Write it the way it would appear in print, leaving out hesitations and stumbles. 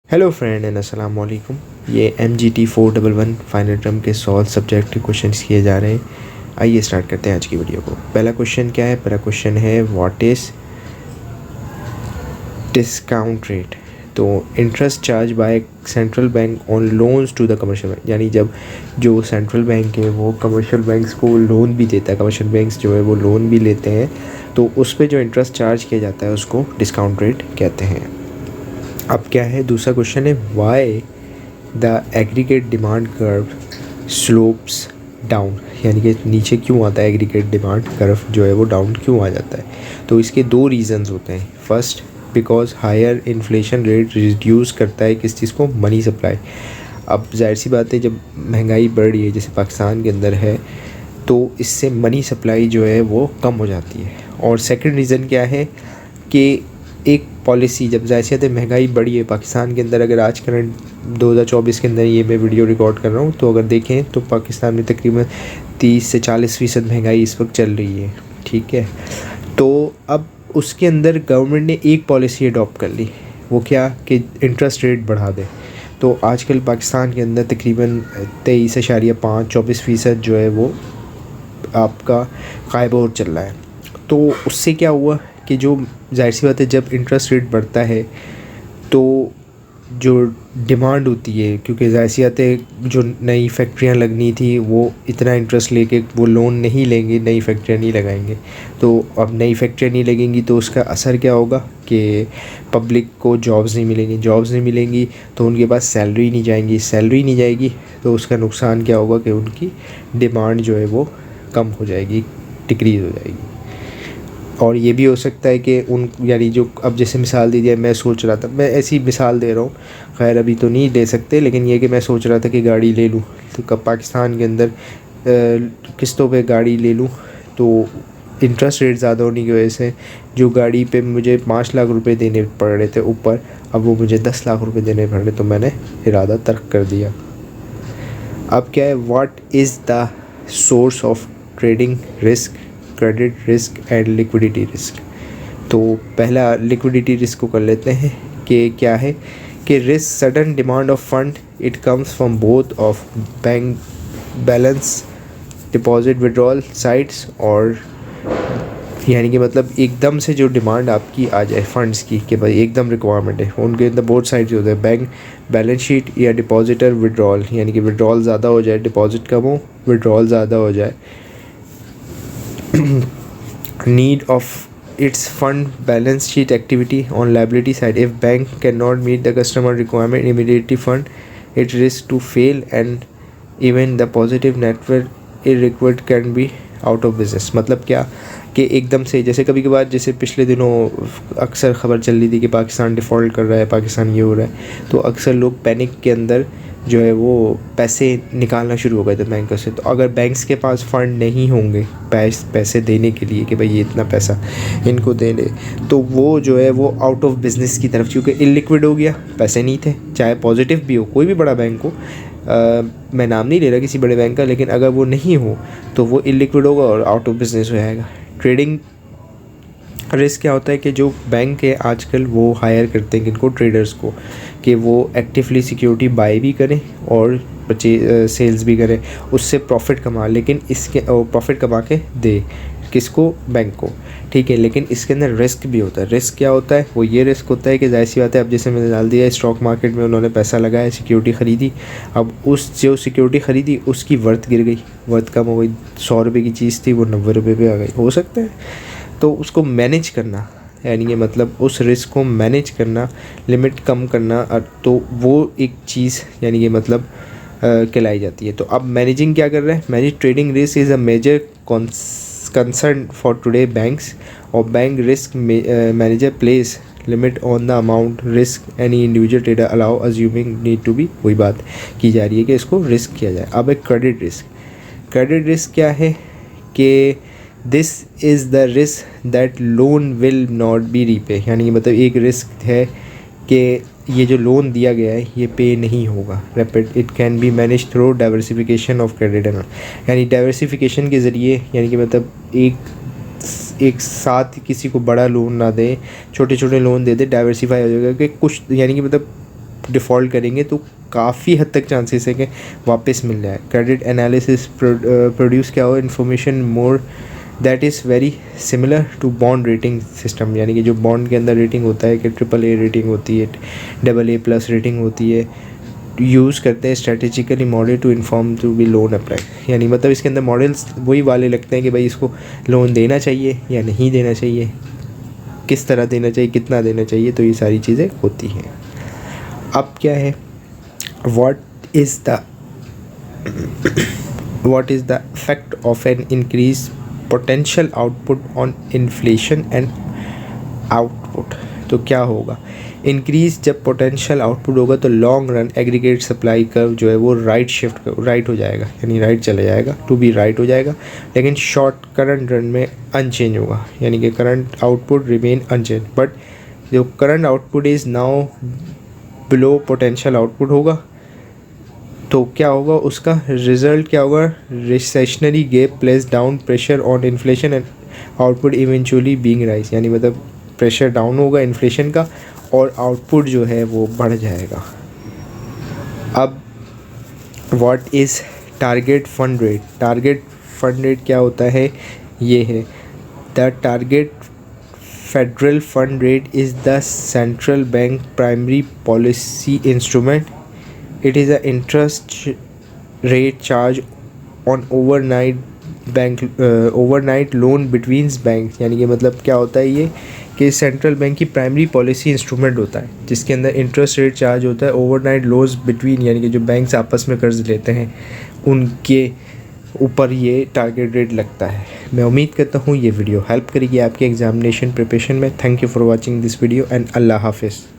Hello friend and अस्सलाम वालेकुम। ये MGT 411 फाइनल टर्म के सॉल्व सब्जेक्टिव क्वेश्चंस किए जा रहे हैं। आइए स्टार्ट करते हैं आज की वीडियो को। पहला क्वेश्चन क्या है? पहला क्वेश्चन है व्हाट इज़ डिस्काउंट रेट। तो interest charge by central bank on loans to the commercial bank, यानी जब जो सेंट्रल बैंक है वो कमर्शियल बैंक्स को लोन भी देता है, कमर्शियल बैंक्स जो है वो लोन भी लेते हैं, तो उस पर जो इंटरेस्ट चार्ज किया जाता है उसको डिस्काउंट रेट कहते हैं। अब क्या है? दूसरा क्वेश्चन है why the aggregate demand curve slopes down, यानी कि नीचे क्यों आता है एग्रीगेट डिमांड कर्व जो है वो डाउन क्यों आ जाता है? तो इसके दो रीज़न्स होते हैं। First, because higher inflation rate reduce करता है किस चीज़ को? Money supply. अब जाहिर सी बात है, जब महंगाई बढ़ रही है जैसे पाकिस्तान के अंदर है, तो इससे मनी सप्लाई जो है वो कम हो जाती है। और सेकंड रीज़न क्या है कि एक पॉलिसी, जब जाहिर है महंगाई बढ़ी है पाकिस्तान के अंदर, अगर आज करंट 2024 के अंदर ये मैं वीडियो रिकॉर्ड कर रहा हूँ, तो अगर देखें तो पाकिस्तान में तकरीबन 30 से 40% महंगाई इस वक्त चल रही है, ठीक है। तो अब उसके अंदर गवर्नमेंट ने एक पॉलिसी अडॉप्ट कर ली, वो क्या कि इंटरेस्ट रेट बढ़ा दे। तो आजकल पाकिस्तान के अंदर तकरीबन 23.5-24% जो है वो आपका कायबोर चल रहा है। तो उससे क्या हुआ कि जो जाहिर सी बात है, जब इंटरेस्ट रेट बढ़ता है तो जो डिमांड होती है, क्योंकि जाहिर सी बात है जो नई फैक्ट्रियाँ लगनी थी वो इतना इंटरेस्ट लेके वो लोन नहीं लेंगे, नई फैक्ट्रियाँ नहीं लगाएंगे। तो अब नई फैक्ट्रियाँ नहीं लगेंगी तो उसका असर क्या होगा कि पब्लिक को जॉब्स नहीं मिलेंगी, जॉब्स नहीं मिलेंगी तो उनके पास सैलरी नहीं जाएंगी, सैलरी नहीं जाएगी तो उसका नुकसान क्या होगा कि उनकी डिमांड जो है वो कम हो जाएगी, डिक्रीज़ हो जाएगी। और ये भी हो सकता है कि उन, यानी जो अब जैसे मिसाल दीजिए, मैं सोच रहा था, मैं ऐसी मिसाल दे रहा हूँ, खैर अभी तो नहीं ले सकते, लेकिन ये कि मैं सोच रहा था कि गाड़ी ले लूँ, तो कब पाकिस्तान के अंदर किस्तों पे गाड़ी ले लूँ, तो इंटरेस्ट रेट ज़्यादा होने की वजह से जो गाड़ी पे मुझे 5 लाख रुपए देने पड़ रहे थे ऊपर, अब वो मुझे 10 लाख रुपए देने पड़ रहे, तो मैंने इरादा तर्क कर दिया। अब क्या है? What is the source of trading risk, credit risk and liquidity risk. तो पहला लिक्विडिटी रिस्क को कर लेते हैं कि क्या है कि risk sudden demand of fund, it comes from both of bank balance, deposit withdrawal sides, और यानी कि मतलब एकदम से जो डिमांड आपकी आ जाए फंड्स की कि भाई एकदम रिक्वायरमेंट है, उनके अंदर बोथ साइड्स होते हैं, बैंक बैलेंस शीट या डिपॉजिटर विड्रॉल, यानी कि विड्रॉल ज़्यादा हो जाए, डिपॉजिट कम हो, विड्रॉल ज़्यादा हो जाए। need of its fund balance sheet activity on liability side, if bank cannot meet the customer requirement immediately, fund it risk to fail and even the positive network irrequired can be out of business। मतलब क्या कि एकदम से, जैसे कभी कभार जैसे पिछले दिनों अक्सर ख़बर चल रही थी कि पाकिस्तान डिफ़ॉल्ट कर रहा है, पाकिस्तान ये हो रहा है, तो अक्सर लोग पैनिक के अंदर जो है वो पैसे निकालना शुरू हो गए थे बैंकों से। तो अगर बैंक्स के पास फ़ंड नहीं होंगे पैसे देने के लिए कि भाई ये इतना पैसा इनको दे दे, तो वो जो है वो आउट ऑफ बिज़नेस की तरफ, क्योंकि इलिक्विड हो गया, पैसे नहीं थे, चाहे पॉजिटिव भी हो, कोई भी बड़ा बैंक हो, मैं नाम नहीं ले रहा किसी बड़े बैंक का, लेकिन अगर वो नहीं हो तो वो इलिक्विड होगा और आउट ऑफ बिज़नेस हो जाएगा। ट्रेडिंग रिस्क क्या होता है कि जो बैंक है आजकल वो हायर करते हैं किनको? ट्रेडर्स को, कि वो एक्टिवली सिक्योरिटी बाय भी करें और सेल्स भी करें, उससे प्रॉफिट कमा, लेकिन इसके प्रॉफिट कमा के दे किसको? बैंक को, ठीक है। लेकिन इसके अंदर रिस्क भी होता है। रिस्क क्या होता है? वो ये रिस्क होता है कि जाहिर सी बात है, अब जैसे मैंने डाल दिया स्टॉक मार्केट में उन्होंने पैसा लगाया, सिक्योरिटी ख़रीदी, अब उस जो सिक्योरिटी ख़रीदी उसकी वर्थ गिर गई, वर्थ कम हो गई, 100 रुपये की चीज़ थी वो 90 रुपये पे आ गई, हो सकता है। तो उसको मैनेज करना, यानी कि मतलब उस रिस्क को मैनेज करना, लिमिट कम करना, तो वो एक चीज़ यानी कि मतलब कहलाई जाती है। तो अब मैनेजिंग क्या कर रहा है? Manage trading risk is a major concern for today banks, और bank risk manager place limit on the amount risk any individual trader allow assuming need to be, वही बात की जा रही है कि इसको रिस्क किया जाए। अब एक क्रेडिट रिस्क, क्रेडिट रिस्क क्या है कि this is the risk that loan will not be repay, यानी कि मतलब एक रिस्क है कि ये जो लोन दिया गया है ये पे नहीं होगा। Rapid it can be manage through diversification of credit, यानी डाइवर्सिफिकेशन के ज़रिए, यानी कि मतलब एक साथ किसी को बड़ा लोन ना दे, छोटे छोटे लोन दे दे, डाइवर्सिफाई हो जाएगा कि कुछ, यानी कि मतलब डिफ़ॉल्ट करेंगे तो काफ़ी हद तक चांसेस है कि वापस मिल जाए। क्रेडिट एनालिसिस प्रोड्यूस क्या हो, information more that is very similar to bond rating system, यानी कि जो बॉन्ड के अंदर रेटिंग होता है कि AAA रेटिंग होती है, AA+ रेटिंग होती है, यूज़ करते हैं strategically model to inform to be loan apply. यानी मतलब इसके अंदर मॉडल्स वही वाले लगते हैं कि भाई इसको लोन देना चाहिए या नहीं देना चाहिए, किस तरह देना चाहिए, कितना देना चाहिए, तो ये सारी चीज़ें होती हैं। अब क्या है, what is the effect of an increased potential output on inflation and output। तो क्या होगा, इंक्रीज जब पोटेंशियल आउटपुट होगा तो long run aggregate supply curve जो है वो राइट हो जाएगा, यानी राइट चला जाएगा, टू बी राइट हो जाएगा। लेकिन शॉर्ट करंट रन में अनचेंज होगा, यानी कि current output remain unchange, but जो current output is now below potential output होगा। तो क्या होगा, उसका रिजल्ट क्या होगा, recessionary gap place down pressure on inflation and output eventually being rise. यानी मतलब प्रेशर डाउन होगा इन्फ्लेशन का और आउटपुट जो है वो बढ़ जाएगा। अब what is target fund rate. Target fund rate क्या होता है, ये है the target federal fund rate is the central bank primary policy instrument. It is a interest rate charge on overnight loan between bank. यानी कि मतलब क्या होता है ये कि सेंट्रल बैंक की प्राइमरी पॉलिसी इंस्ट्रूमेंट होता है जिसके अंदर इंटरेस्ट रेट चार्ज होता है ओवरनाइट लोन्स बिटवीन, यानी कि जो बैंक्स आपस में कर्ज लेते हैं उनके ऊपर ये टारगेट रेट लगता है। मैं उम्मीद करता हूँ ये वीडियो हेल्प करेगी आपके एग्जामिनेशन प्रिपरेशन में। Thank you for watching this video and अल्लाह हाफिज़।